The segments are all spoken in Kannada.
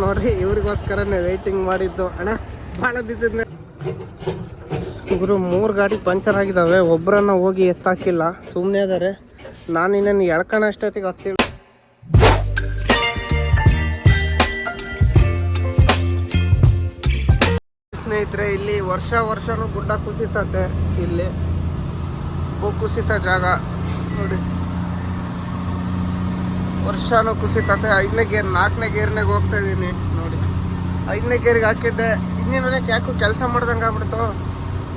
ನೋಡ್ರಿ ಇವ್ರಿಗೋಸ್ಕರನೇ ವೇಟಿಂಗ್ ಮಾಡಿದ್ದು ಅಣ್ಣ. ಭಾಳ ದಿವಸದ ಗುರು 3 ಗಾಡಿ ಪಂಚರ್ ಆಗಿದ್ದಾವೆ. ಒಬ್ಬರನ್ನ ಹೋಗಿ ಎತ್ತಾಕಿಲ್ಲ, ಸುಮ್ಮನೆ ಅದಾರೆ. ನಾನು ಇನ್ನೇನು ಎಳ್ಕಣ ಅಷ್ಟೊತ್ತಿಗೆ ಹತ್ತಿಲ್ಲ. ಸ್ನೇಹಿತರೆ, ಇಲ್ಲಿ ವರ್ಷನೂ ಗುಡ್ಡ ಕುಸಿತತೆ. ಇಲ್ಲಿ ಕುಸಿತ ಜಾಗ ನೋಡಿ, ವರ್ಷನೂ ಕುಸಿತತೆ. 5ನೇ ಗೇರ್ 4ನೇ ಗೇರ್ನಾಗ ಹೋಗ್ತಾ ಇದ್ದೀನಿ ನೋಡಿ. 5ನೇ ಗೇರಿಗೆ ಹಾಕಿದ್ದೆ, ಇನ್ನೇನು ಯಾಕೋ ಕೆಲಸ ಮಾಡ್ದಂಗೆ ಆಗ್ಬಿಡ್ತು.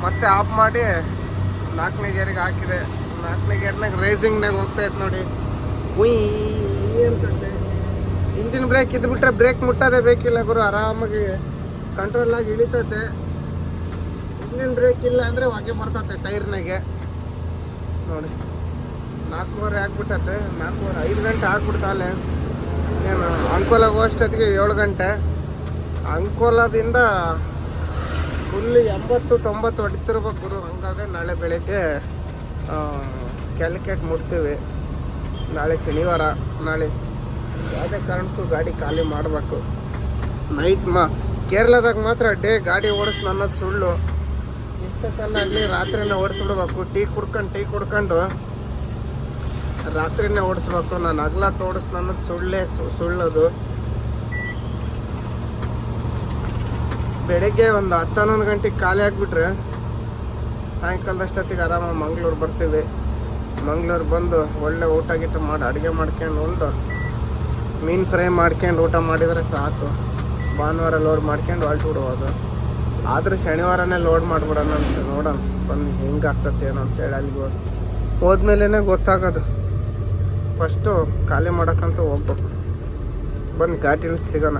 ಮತ್ತೆ ಆಫ್ ಮಾಡಿ 4ನೇ ಗೇರಿಗೆ ಹಾಕಿದೆ. 4ನೇ ಗೇರ್ನಾಗ ರೇಸಿಂಗ್ನಾಗ ಹೋಗ್ತಾ ಇತ್ತು ನೋಡಿ. ಉಯ್ ಅಂತಂದೆ. ಇಂಜಿನ್ ಬ್ರೇಕ್ ಇದ್ಬಿಟ್ರೆ ಬ್ರೇಕ್ ಮುಟ್ಟೋದೇ ಬೇಕಿಲ್ಲ ಗುರು, ಆರಾಮಾಗಿ ಕಂಟ್ರೋಲ್ ಆಗಿ ಇಳಿತೈತೆ. ಇಂಜಿನ್ ಬ್ರೇಕ್ ಇಲ್ಲ ಅಂದರೆ ಹೊಗೆ ಬರ್ತೈತೆ ಟೈರ್ನಾಗೆ ನೋಡಿ. 4:15 ಆಗ್ಬಿಟ್ಟತೆ. 4:15 5 ಗಂಟೆ ಆಗ್ಬಿಡ್ತಾಲೆ. ಏನು ಅಂಕೋಲ ಹೋಗೋಷ್ಟೊತ್ತಿಗೆ 7 ಗಂಟೆ. ಅಂಕೋಲದಿಂದ ಫುಲ್ 80-90 ಹೊಡಿತಿರ್ಬೇಕು ಗುರು. ಹಂಗಾದ್ರೆ ನಾಳೆ ಬೆಳಗ್ಗೆ ಕ್ಯಾಲಿಕೇಟ್ ಮುಟ್ತೀವಿ. ನಾಳೆ ಶನಿವಾರ. ನಾಳೆ ಯಾವುದೇ ಕಾರಣಕ್ಕೂ ಗಾಡಿ ಖಾಲಿ ಮಾಡಬೇಕು. ನೈಟ್ ಕೇರಳದಾಗ ಮಾತ್ರ ಡೇ ಗಾಡಿ ಓಡಿಸ್ ಅನ್ನೋದು ಸುಳ್ಳು. ಇಷ್ಟೊತ್ತಲ್ಲ ಅಲ್ಲಿ ರಾತ್ರಿನೇ ಓಡಿಸ್ಬಿಡ್ಬೇಕು. ಟೀ ಕುಡ್ಕೊಂಡು ರಾತ್ರಿನೇ ಓಡಿಸ್ಬೇಕು. ನಾನು ಹಗಲ ಓಡಿಸ್ ಅನ್ನೋದು ಸುಳ್ಳದು. ಬೆಳಗ್ಗೆ ಒಂದು 10-11 ಗಂಟೆಗೆ ಖಾಲಿ ಆಗಿಬಿಟ್ರೆ ಸಾಯಂಕಾಲದಷ್ಟೊತ್ತಿಗೆ ಆರಾಮಾಗಿ ಮಂಗ್ಳೂರು ಬರ್ತೀವಿ. ಮಂಗ್ಳೂರು ಬಂದು ಒಳ್ಳೆ ಊಟ ಗೀಟ ಮಾಡಿ ಅಡುಗೆ ಮಾಡ್ಕೊಂಡು ಉಂಡು ಮೀನು ಫ್ರೈ ಮಾಡ್ಕೊಂಡು ಊಟ ಮಾಡಿದರೆ ಸಾಕು. ಭಾನುವಾರ ಲೋಡ್ ಮಾಡ್ಕೊಂಡು ಹೊರಟುಬಿಡ್ಬೋದು. ಆದರೂ ಶನಿವಾರನೇ ಲೋಡ್ ಮಾಡಿಬಿಡೋಣ ಅಂತ ನೋಡೋಣ ಬಂದು ಹೆಂಗೆ ಆಗ್ತದೆ ಏನೋ ಅಂತೇಳಿ. ಅಲ್ಲಿಗೆ ಹೋದ್ಮೇಲೆ ಗೊತ್ತಾಗೋದು. ಫಸ್ಟು ಖಾಲಿ ಮಾಡೋಕ್ಕಂತ ಹೋಗ್ಬೇಕು. ಬಂದು ಘಾಟ್ ಇಳಿದು ಸಿಗೋಣ.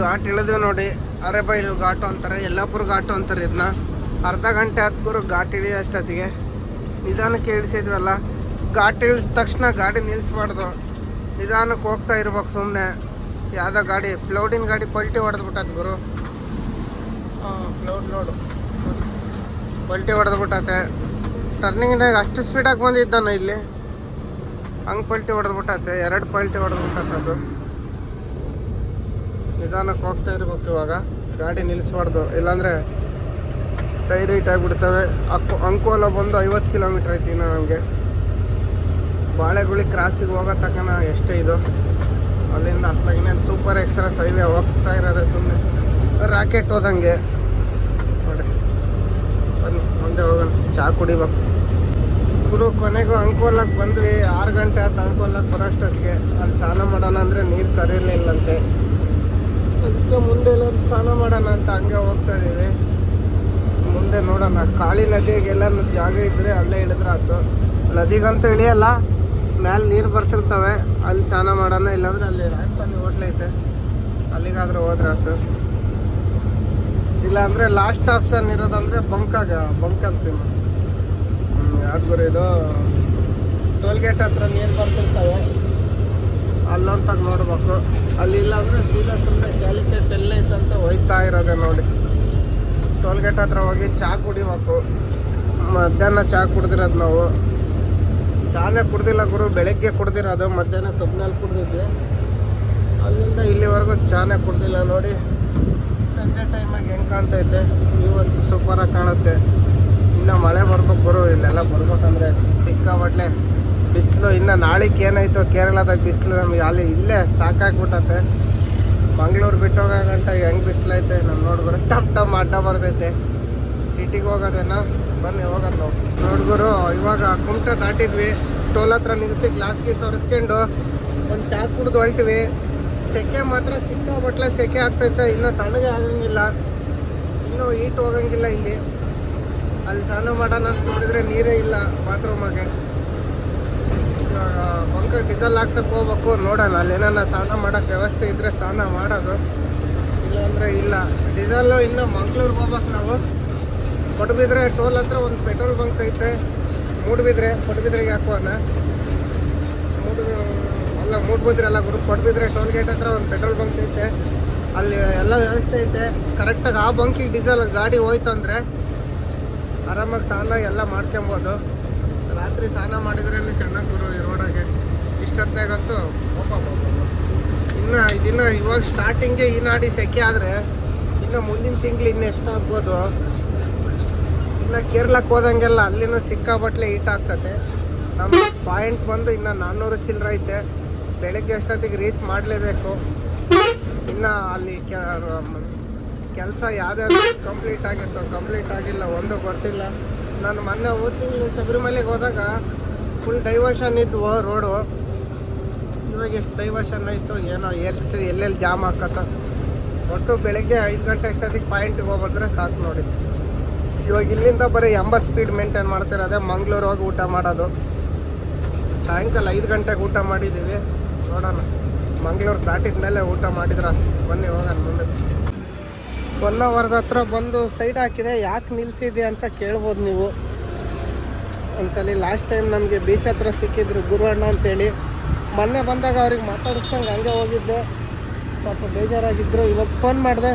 ಘಾಟ್ ಇಳಿದು ನೋಡಿ, ಅರೆಬೈಲು ಘಾಟು ಅಂತಾರೆ, ಯಲ್ಲಾಪುರ ಘಾಟು ಅಂತಾರೆ. ಇದನ್ನ ಅರ್ಧ ಗಂಟೆ ಹತ್ಬರು ಘಾಟ್ ಇಳಿಯೋ ಅಷ್ಟೊತ್ತಿಗೆ. ನಿಧಾನಕ್ಕೆ ಇಳಿಸಿದ್ವಲ್ಲ, ಘಾಟ್ ಇಳಿದ ತಕ್ಷಣ ಗಾಡಿ ನಿಲ್ಲಿಸ್ಬಾರ್ದು, ನಿಧಾನಕ್ಕೆ ಹೋಗ್ತಾ ಇರ್ಬೇಕು ಸುಮ್ಮನೆ. ಯಾವುದೋ ಗಾಡಿ ಪ್ಲೌಡಿನ ಗಾಡಿ ಪಲ್ಟಿ ಹೊಡೆದ್ಬಿಟ್ಟತ್ ಗುರು. ಲೋಡು ಪಲ್ಟಿ ಹೊಡೆದ್ಬಿಟ್ಟತೆ. ಟರ್ನಿಂಗ್ನಾಗ ಅಷ್ಟು ಸ್ಪೀಡಾಗಿ ಬಂದಿದ್ದಾನ ಇಲ್ಲಿ, ಹಂಗೆ ಪಲ್ಟಿ ಹೊಡೆದ್ಬಿಟ್ಟತೆ. 2 ಪಲ್ಟಿ ಹೊಡೆದ್ಬಿಟ್ಟದು. ನಿಧಾನಕ್ಕೆ ಹೋಗ್ತಾ ಇರ್ಬೇಕು. ಇವಾಗ ಗಾಡಿ ನಿಲ್ಲಿಸ್ಬಾರ್ದು, ಇಲ್ಲಾಂದರೆ ಟೈರ್ ಹೀಟ್ ಆಗಿಬಿಡ್ತವೆ. ಅಂಕೋಲ ಬಂದು 50 ಕಿಲೋಮೀಟ್ರ್ ಐತಿ ಇನ್ನು ನಮಗೆ. ಬಾಳೆಗುಳಿ ಕ್ರಾಸಿಗೆ ಹೋಗೋ ತಕ್ಕನ ಎಷ್ಟೇ ಇದು, ಅಲ್ಲಿಂದ ಹತ್ತಲಾಗಿನ ಸೂಪರ್ ಎಕ್ಸ್ಪ್ರೆಸ್ ಹೈವೇ ಹೋಗ್ತಾ ಇರೋದೆ ಸುಮ್ಮನೆ ರಾಕೆಟ್ ಹೋದಂಗೆ ನೋಡಿ. ಬನ್ನಿ ಮುಂದೆ ಹೋಗೋಣ, ಚಹಾ ಕುಡಿಬೇಕು ಗುರು. ಕೊನೆಗೂ ಅಂಕೋಲಾಗೆ ಬಂದ್ವಿ. 6 ಗಂಟೆ ಆಯ್ತು ಅಂಕೋಲಾಗೆ ಬರೋಷ್ಟೊತ್ತಿಗೆ. ಅಲ್ಲಿ ಸ್ನಾನ ಮಾಡೋಣ ಅಂದರೆ ನೀರು ಸರಿ ಇರಲಿಲ್ಲಂತೆ. ಅದಕ್ಕೆ ಮುಂದೆ ಎಲ್ಲ ಸ್ನಾನ ಮಾಡೋಣ ಅಂತ ಹಂಗೆ ಹೋಗ್ತಾ ಇದ್ದೀವಿ. ಮುಂದೆ ನೋಡೋಣ, ಕಾಳಿ ನದಿಗೆಲ್ಲ ಜಾಗ ಇದ್ದರೆ ಅಲ್ಲೇ ಇಳಿದ್ರೆ ಆಯ್ತು. ನದಿಗಂತೂ ಇಳಿಯಲ್ಲ, ಮ್ಯಾಲೆ ನೀರು ಬರ್ತಿರ್ತವೆ. ಅಲ್ಲಿ ಸ್ನಾನ ಮಾಡೋಣ, ಇಲ್ಲಾಂದ್ರೆ ಅಲ್ಲಿ ರಾಜಸ್ಥಾನಿ ಹೋಟ್ಲ್ ಐತೆ, ಅಲ್ಲಿಗಾದ್ರೂ ಹೋದ್ರೆ ಆಯ್ತು. ಇಲ್ಲಾಂದರೆ ಲಾಸ್ಟ್ ಆಪ್ಷನ್ ಇರೋದಂದರೆ ಬಂಕ್ ಅಂತೀವಿ. ಯಾವ್ದು ಗುರು ಇದು, ಟೋಲ್ಗೇಟ್ ಹತ್ರ ನೀರು ಬರ್ತಿರ್ತವೆ, ಅಲ್ಲೊಂತಾಗ ನೋಡ್ಬೇಕು. ಅಲ್ಲಿ ಇಲ್ಲ ಅಂದರೆ ಸೀದಾ ಸುಮ್ಮನೆ ಕ್ಯಾಲಿಕೇಟ್ ಎಲ್ಲ ಐತಂತ ಹೋಯ್ತಾ ಇರೋದೆ ನೋಡಿ. ಟೋಲ್ಗೇಟ್ ಹತ್ರ ಹೋಗಿ ಚಹಾ ಕುಡಿಬೇಕು. ಮಧ್ಯಾಹ್ನ ಚಹಾ ಕುಡ್ದಿರೋದು ನಾವು. ಚಾನೇ ಕುಡ್ದಿಲ್ಲ ಗುರು, ಬೆಳಗ್ಗೆ ಕುಡ್ದಿರೋದು. ಮಧ್ಯಾಹ್ನ ಕಬ್ನಲ್ಲಿ ಕುಡ್ದಿದ್ವಿ. ಅಲ್ಲಿಂದ ಇಲ್ಲಿವರೆಗೂ ಚಾನೇ ಕುಡ್ದಿಲ್ಲ ನೋಡಿ. ಸಂಜೆ ಟೈಮಾಗಿ ಹೆಂಗೆ ಕಾಣ್ತೈತೆ, ಇವತ್ತು ಸೂಪರಾಗಿ ಕಾಣುತ್ತೆ. ಇನ್ನು ಮಳೆ ಬರ್ಬೇಕು ಗುರು, ಇಲ್ಲೆಲ್ಲ ಬರ್ಬೇಕಂದ್ರೆ ಸಿಕ್ಕಾಬಟ್ಲೆ ಬಿಸಿಲು. ಇನ್ನು ನಾಳೆಗೆ ಏನಾಯ್ತು ಕೇರಳದಾಗ ಬಿಸಿಲು, ನಮಗೆ ಅಲ್ಲಿ ಇಲ್ಲೇ ಸಾಕಾಗ್ಬಿಟ್ಟತೆ. ಮಂಗ್ಳೂರು ಬಿಟ್ಟು ಹೋಗೋ ಗಂಟ ಹೆಂಗೆ ಬಿಸಿಲೈತೆ ನಾನು ನೋಡಿದ್ರು. ಟಮ್ ಅಡ್ಡ ಬರ್ತೈತೆ. ಸಿಟಿಗೆ ಹೋಗೋದೇನೋ, ಬನ್ನಿ ಹೋಗೋದು ನಾವು. ನೋಡಿದ್ರು ಇವಾಗ ಕುಮಟ ದಾಟಿದ್ವಿ. ಟೋಲ್ ಹತ್ರ ನಿಲ್ಲಿಸಿ ಗ್ಲಾಸ್ ಗೀಸ್ ಒರೆಸ್ಕೊಂಡು ಒಂದು ಚಹಾ ಕುಡ್ದು ಹೊಲ್ಟಿವಿ. ಸೆಕೆ ಮಾತ್ರ ಸಿಕ್ಕಾಬಟ್ಲೆ ಸೆಕೆ ಆಗ್ತೈತೆ. ಇನ್ನೂ ತಣ್ಣಗೆ ಆಗಂಗಿಲ್ಲ, ಇನ್ನೂ ಹೀಟ್ ಹೋಗಂಗಿಲ್ಲ ಇಲ್ಲಿ. ಅಲ್ಲಿ ಸ್ನಾನ ಮಾಡೋಣ ಅಂತ ನೋಡಿದರೆ ನೀರೇ ಇಲ್ಲ ಬಾತ್ರೂಮಾಗೆ. ಇವಾಗ ಬಂಕ ಡೀಸೆಲ್ ಹಾಕ್ಸಕ್ಕೆ ಹೋಗ್ಬೇಕು. ನೋಡೋಣ ಅಲ್ಲಿ ಏನಾರ ಸ್ನಾನ ಮಾಡೋಕ್ಕೆ ವ್ಯವಸ್ಥೆ ಇದ್ದರೆ ಸ್ನಾನ ಮಾಡೋದು, ಇಲ್ಲಾಂದರೆ ಇಲ್ಲ. ಡೀಸೆಲ್ಲು ಇನ್ನು ಮಂಗ್ಳೂರಿಗೆ ಹೋಗ್ಬೇಕು ನಾವು. ಪಡುಬಿದ್ರೆ ಟೋಲ್ ಹತ್ರ ಒಂದು ಪೆಟ್ರೋಲ್ ಬಂಕ್ ಐತೆ. ಪಡುಬಿದ್ರೆಗೆ ಹಾಕುವಾನ ಮೂಡ್ಬಿದ್ರೆ ಅಲ್ಲ ಗುರು, ಪಡುಬಿದ್ರೆ ಟೋಲ್ ಗೇಟ್ ಹತ್ರ ಒಂದು ಪೆಟ್ರೋಲ್ ಬಂಕ್ ಐತೆ. ಅಲ್ಲಿ ಎಲ್ಲ ವ್ಯವಸ್ಥೆ ಐತೆ ಕರೆಕ್ಟಾಗಿ. ಆ ಬಂಕಿಗೆ ಡೀಸೆಲ್ ಗಾಡಿ ಹೋಯ್ತು ಅಂದರೆ ಆರಾಮಾಗಿ ಸ್ನಾನ ಎಲ್ಲ ಮಾಡ್ಕೊಬೋದು. ರಾತ್ರಿ ಸ್ನಾನ ಮಾಡಿದ್ರೇ ಚೆನ್ನಾಗಿ ಗುರು ಈ ರೋಡಾಗೆ. ಇಷ್ಟೊತ್ತಾಗಂತೂ ಇದನ್ನ ಇವಾಗ ಸ್ಟಾರ್ಟಿಂಗ್ಗೆ ಈ ನಾಡಿ ಸೆಕೆ ಆದರೆ ಇನ್ನು ಮುಂದಿನ ತಿಂಗಳು ಇನ್ನು ಎಷ್ಟು ಆಗ್ಬೋದು. ಇನ್ನು ಕೇರಳಕ್ಕೆ ಹೋದಂಗೆಲ್ಲ ಅಲ್ಲಿನೂ ಸಿಕ್ಕಾಬಟ್ಲೆ ಹೀಟ್ ಆಗ್ತದೆ. ನಮ್ಮ ಪಾಯಿಂಟ್ ಬಂದು ಇನ್ನು 400 ಚಿಲ್ಲರೆ ಐತೆ. ಬೆಳಗ್ಗೆ ಅಷ್ಟೊತ್ತಿಗೆ ರೀಚ್ ಮಾಡಲೇಬೇಕು. ಇನ್ನು ಅಲ್ಲಿ ಕೆಲಸ ಯಾವ್ದಾದ್ರು ಕಂಪ್ಲೀಟ್ ಆಗಿಲ್ಲ ಒಂದು ಗೊತ್ತಿಲ್ಲ. ನಾನು ಮೊನ್ನೆ ಹೋಗ್ತೀನಿ ಶಬರಿಮಲೆಗೆ ಹೋದಾಗ ಫುಲ್ ಡೈವರ್ಷನ್ ಇದ್ವು ರೋಡು. ಇವಾಗ ಎಷ್ಟು ಡೈವರ್ಷನ್ ಆಯಿತು ಏನೋ, ಎಲ್ಲೆಲ್ಲಿ ಜಾಮ್ ಹಾಕತ್ತ. ಒಟ್ಟು ಬೆಳಗ್ಗೆ 5 ಗಂಟೆ ಅಷ್ಟೊತ್ತಿಗೆ ಪಾಯಿಂಟಿಗೆ ಹೋಗ್ಬಂದ್ರೆ ಸಾಕು ನೋಡಿ. ಇವಾಗ ಇಲ್ಲಿಂದ ಬರೀ 80 ಸ್ಪೀಡ್ ಮೇಂಟೈನ್ ಮಾಡ್ತಿರೋದೆ. ಮಂಗ್ಳೂರು ಹೋಗಿ ಊಟ ಮಾಡೋದು. ಸಾಯಂಕಾಲ 5 ಗಂಟೆಗೆ ಊಟ ಮಾಡಿದ್ದೀವಿ. ನೋಡೋಣ ಮಂಗ್ಳೂರು ದಾಟಿದ ಮೇಲೆ ಊಟ ಮಾಡಿದ್ರ ಬನ್ನಿ ಹೋಗೋಣ ಮುಂದೆ. 1 ಅವರ್ದ ಹತ್ರ ಬಂದು ಸೈಡ್ ಹಾಕಿದೆ. ಯಾಕೆ ನಿಲ್ಸಿದೆ ಅಂತ ಕೇಳ್ಬೋದು ನೀವು. ಒಂದ್ಸಲಿ ಲಾಸ್ಟ್ ಟೈಮ್ ನಮಗೆ ಬೀಚ್ ಹತ್ರ ಸಿಕ್ಕಿದ್ರು ಗುರುವಣ್ಣ ಅಂತೇಳಿ. ಮೊನ್ನೆ ಬಂದಾಗ ಅವ್ರಿಗೆ ಮಾತಾಡಿಸ್ದಂಗೆ ಹಂಗೆ ಹೋಗಿದ್ದೆ. ಪಾಪ ಬೇಜಾರಾಗಿದ್ದರು. ಇವಾಗ ಫೋನ್ ಮಾಡಿದೆ,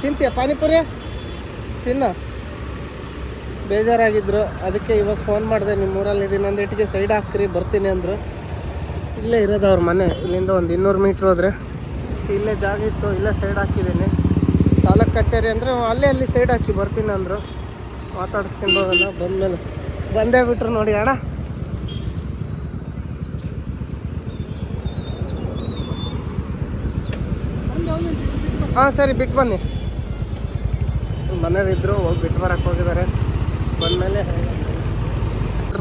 ತಿಂತೀಯ ಪಾನಿಪುರಿ ತಿನ್ನ, ಬೇಜಾರಾಗಿದ್ದರು. ಅದಕ್ಕೆ ಇವಾಗ ಫೋನ್ ಮಾಡಿದೆ, ನಿಮ್ಮೂರಲ್ಲಿ ಇದೀನಿ, ಒಂದಿಟ್ಟಿಗೆ ಸೈಡ್ ಹಾಕ್ರಿ ಬರ್ತೀನಿ ಅಂದರು. ಇಲ್ಲೇ ಇರೋದು ಅವ್ರ ಮನೆ. ಇಲ್ಲಿಂದ ಒಂದು 200 ಮೀಟ್ರ್ ಹೋದರೆ ಇಲ್ಲೇ ಜಾಗ ಇತ್ತು, ಇಲ್ಲೇ ಸೈಡ್ ಹಾಕಿದ್ದೀನಿ. ತಾಲೂಕು ಕಚೇರಿ ಅಂದರೆ ಅಲ್ಲಿ ಸೈಡ್ ಹಾಕಿ ಬರ್ತೀನಿ ಅಂದರು. ಮಾತಾಡಿಸ್ಕೊಂಡು ಹೋಗೋಣ. ಬಂದಮೇಲೆ ಬಂದೇ ಬಿಟ್ರು ನೋಡಿ ಅಣ್ಣ. ಹಾಂ ಸರಿ, ಬಿಟ್ಟು ಬನ್ನಿ. ಮನೆಯಲ್ಲಿದ್ದರು, ಹೋಗಿ ಬಿಟ್ಟು ಬರೋಕ್ಕೆ ಹೋಗಿದ್ದಾರೆ. ಬಂದಮೇಲೆ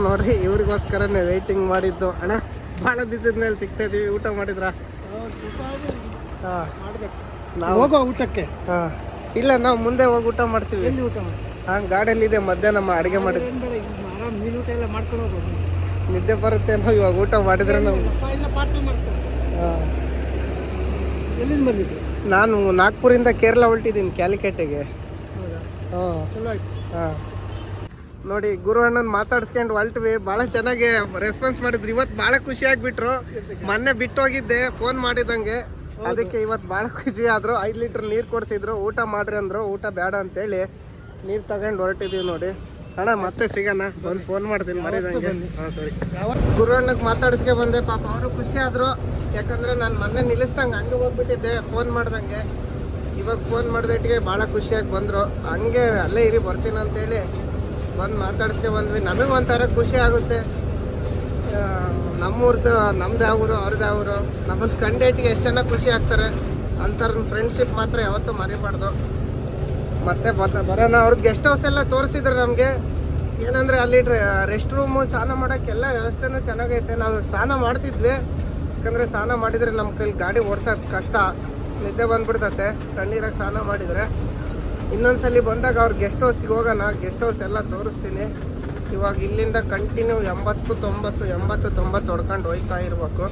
ನೋಡ್ರಿ, ಇವ್ರಿಗೋಸ್ಕರನೇ ವೆಯ್ಟಿಂಗ್ ಮಾಡಿದ್ದು. ಅಣ್ಣ ಭಾಳ ದಿವಸದ ಮೇಲೆ ಸಿಗ್ತಾಯಿದ್ದೀವಿ. ಊಟ ಮಾಡಿದ್ರಾ? ಹಾಂ ನಾವು ಹೋಗೋ ಊಟಕ್ಕೆ. ಹಾಂ ಇಲ್ಲ, ನಾವು ಮುಂದೆ ಹೋಗಿ ಊಟ ಮಾಡ್ತೀವಿ. ಎಲ್ಲಿ ಊಟ ಮಾಡಿ? ಹಾಂ ಗಾಡಿಯಲ್ಲಿದೆ. ಮಧ್ಯಾಹ್ನ ಅಡುಗೆ ಮಾಡಿದ್ವಿ. ಮೀನು ಊಟ ಎಲ್ಲ ಮಾಡ್ಕೊಂಡು ಹೋಗೋದು. ನಿದ್ದೆ ಬರುತ್ತೆ ನಾವು ಇವಾಗ ಊಟ ಮಾಡಿದ್ರೆ ನಾವು. ಹಾಂ ಎಲ್ಲಿಂದ ಬಂದಿದ್ದು? ನಾನು ನಾಗ್ಪುರಿಂದ ಕೇರಳ ಹೊರಟಿದ್ದೀನಿ ಕ್ಯಾಲಿಕಟ್ಟಿಗೆ. ಹಾಂ ಚಲೋ ಆಯ್ತು. ಹಾಂ ನೋಡಿ, ಗುರುವಣ್ಣನ ಮಾತಾಡ್ಸ್ಕೊಂಡು ಹೊಲ್ಟ್ವಿ. ಭಾಳ ಚೆನ್ನಾಗಿ ರೆಸ್ಪಾನ್ಸ್ ಮಾಡಿದ್ರು. ಇವತ್ತು ಭಾಳ ಖುಷಿ ಆಗಿಬಿಟ್ರು. ಮೊನ್ನೆ ಬಿಟ್ಟು ಹೋಗಿದ್ದೆ ಫೋನ್ ಮಾಡಿದಂಗೆ, ಅದಕ್ಕೆ ಇವತ್ತು ಭಾಳ ಖುಷಿ ಆದರು. 5 ಲೀಟ್ರ್ ನೀರು ಕೊಡಿಸಿದ್ರು. ಊಟ ಮಾಡ್ರಿ ಅಂದರು. ಊಟ ಬೇಡ ಅಂತೇಳಿ ನೀರು ತಗೊಂಡು ಹೊರಟಿದ್ದೀವಿ ನೋಡಿ. ಅಣ್ಣ ಮತ್ತೆ ಸಿಗೋಣ, ಬಂದು ಫೋನ್ ಮಾಡ್ತೀನಿ ಮರಿದಂಗೆ. ಹಾಂ ಸರಿ. ಗುರುವಣ್ಣಗೆ ಮಾತಾಡಿಸ್ಕೆ ಬಂದೆ. ಪಾಪ ಅವರು ಖುಷಿ ಆದರು. ಯಾಕಂದರೆ ನಾನು ಮೊನ್ನೆ ನಿಲ್ಲಿಸ್ದಂಗೆ ಹಂಗೆ ಹೋಗ್ಬಿಟ್ಟಿದ್ದೆ ಫೋನ್ ಮಾಡ್ದಂಗೆ. ಇವಾಗ ಫೋನ್ ಮಾಡಿದಟ್ಟಿಗೆ ಭಾಳ ಖುಷಿಯಾಗಿ ಬಂದರು. ಹಂಗೆ ಅಲ್ಲೇ ಇರಿ ಬರ್ತೀನಿ ಅಂತೇಳಿ ಬಂದು ಮಾತಾಡಿಸ್ಕೆ ಬಂದ್ವಿ. ನಮಗೆ ಒಂಥರ ಖುಷಿ ಆಗುತ್ತೆ. ನಮ್ಮೂರ್ದು, ನಮ್ದು ಯಾವ ಊರು ಅವ್ರದ್ದು ಯಾವ ಊರು, ನಮ್ಮನ್ನು ಕಂಡೇಟಿಗೆ ಎಷ್ಟು ಚೆನ್ನಾಗಿ ಖುಷಿ ಆಗ್ತಾರೆ. ಅಂಥವ್ರ ಫ್ರೆಂಡ್ಶಿಪ್ ಮಾತ್ರ ಯಾವತ್ತೂ ಮರಿಬಾರ್ದು. ಮತ್ತೆ ಬರೋಣ. ಅವ್ರದ್ದು ಗೆಸ್ಟ್ ಹೌಸ್ ಎಲ್ಲ ತೋರಿಸಿದ್ರು ನಮಗೆ. ಏನಂದರೆ ಅಲ್ಲಿ ರೆಸ್ಟ್ ರೂಮು, ಸ್ನಾನ ಮಾಡೋಕ್ಕೆಲ್ಲ ವ್ಯವಸ್ಥೆನೂ ಚೆನ್ನಾಗೈತೆ. ನಾವು ಸ್ನಾನ ಮಾಡ್ತಿದ್ವಿ. ಯಾಕಂದರೆ ಸ್ನಾನ ಮಾಡಿದರೆ ನಮ್ಮ ಕೈಲಿ ಗಾಡಿ ಓಡ್ಸೋದು ಕಷ್ಟ, ನಿದ್ದೆ ಬಂದ್ಬಿಡ್ತತೆ ತಣ್ಣೀರಾಗ ಸ್ನಾನ ಮಾಡಿದರೆ. ಇನ್ನೊಂದ್ಸಲಿ ಬಂದಾಗ ಅವ್ರ ಗೆಸ್ಟ್ ಹೌಸಿಗೆ ಹೋಗೋಣ. ಗೆಸ್ಟ್ ಹೌಸ್ ಎಲ್ಲ ತೋರಿಸ್ತೀನಿ. ಇವಾಗ ಇಲ್ಲಿಂದ ಕಂಟಿನ್ಯೂ 80-90 ಹೊಡ್ಕೊಂಡು ಹೋಯ್ತಾ ಇರಬೇಕು.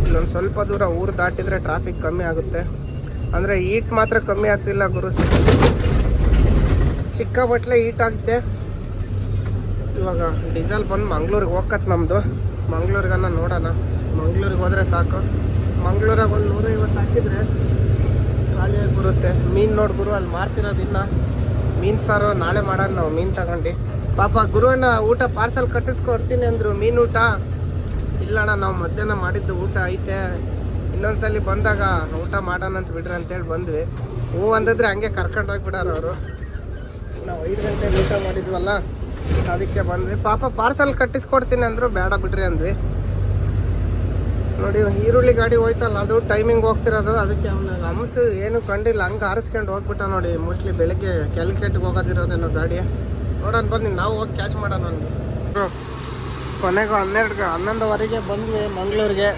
ಇಲ್ಲೊಂದು ಸ್ವಲ್ಪ ದೂರ ಊರು ದಾಟಿದರೆ ಟ್ರಾಫಿಕ್ ಕಮ್ಮಿ ಆಗುತ್ತೆ. ಅಂದರೆ ಹೀಟ್ ಮಾತ್ರ ಕಮ್ಮಿ ಆಗ್ತಿಲ್ಲ ಗುರು, ಸಿಕ್ಕಾಬಟ್ಲೆ ಹೀಟ್ ಆಗುತ್ತೆ. ಇವಾಗ ಡೀಸೆಲ್ ಬಂದು ಮಂಗ್ಳೂರಿಗೆ ಹೋಗತ್ತೆ ನಮ್ಮದು. ಮಂಗ್ಳೂರಿಗನ್ನ ನೋಡೋಣ. ಮಂಗ್ಳೂರಿಗೆ ಹೋದರೆ ಸಾಕು. ಮಂಗ್ಳೂರಾಗ ಒಂದು 150 ಹಾಕಿದರೆ ಖಾಲಿಯಾಗಿ ಬರುತ್ತೆ. ಮೀನು ನೋಡಿ ಗುರು, ಅಲ್ಲಿ ಮಾರ್ತಿರೋದು. ಇನ್ನು ಮೀನು ಸಾರು ನಾಳೆ ಮಾಡೋಣ ನಾವು ಮೀನು ತಗೊಂಡು. ಪಾಪ ಗುರುವಣ್ಣ ಊಟ ಪಾರ್ಸಲ್ ಕಟ್ಟಿಸ್ಕೊಡ್ತೀನಿ ಅಂದರು. ಮೀನು ಊಟ ಇಲ್ಲಣ್ಣ, ನಾವು ಮಧ್ಯಾಹ್ನ ಮಾಡಿದ್ದು ಊಟ ಐತೆ, ಇನ್ನೊಂದ್ಸಲಿ ಬಂದಾಗ ಊಟ ಮಾಡೋಣ ಅಂತ ಬಿಡ್ರಿ ಅಂತೇಳಿ ಬಂದ್ವಿ. ಹ್ಞೂ ಅಂದಿದ್ರೆ ಹಂಗೆ ಕರ್ಕೊಂಡು ಹೋಗ್ಬಿಡಾರ ಅವರು. ನಾವು 5 ಗಂಟೆಗೆ ಊಟ ಮಾಡಿದ್ವಲ್ಲ, ಅದಕ್ಕೆ ಬಂದ್ವಿ. ಪಾಪ ಪಾರ್ಸಲ್ ಕಟ್ಟಿಸ್ಕೊಡ್ತೀನಿ ಅಂದರು. ಬೇಡ ಬಿಡ್ರಿ ಅಂದ್ವಿ. ನೋಡಿ ಈರುಳ್ಳಿ ಗಾಡಿ ಹೋಯ್ತಲ್ಲ, ಅದು ಟೈಮಿಂಗ್ ಹೋಗ್ತಿರೋದು. ಅದಕ್ಕೆ ಅವನಾಗ ಹಂಸು ಏನು ಕಂಡಿಲ್ಲ, ಹಂಗೆ ಆರಿಸ್ಕೊಂಡು ಹೋಗ್ಬಿಟ್ಟ ನೋಡಿ. ಮೋಸ್ಟ್ಲಿ ಬೆಳಗ್ಗೆ ಕ್ಯಾಲಿಕಟ್ಗೆ ಹೋಗೋದಿರೋದೇನೋ ಗಾಡಿ. ನೋಡೋಣ ಬನ್ನಿ, ನಾವು ಹೋಗಿ ಕ್ಯಾಚ್ ಮಾಡೋಣ ನನಗೆ. ಕೊನೆಗೂ 11:30 ಬಂದ್ವಿ ಮಂಗಳೂರಿಗೆ.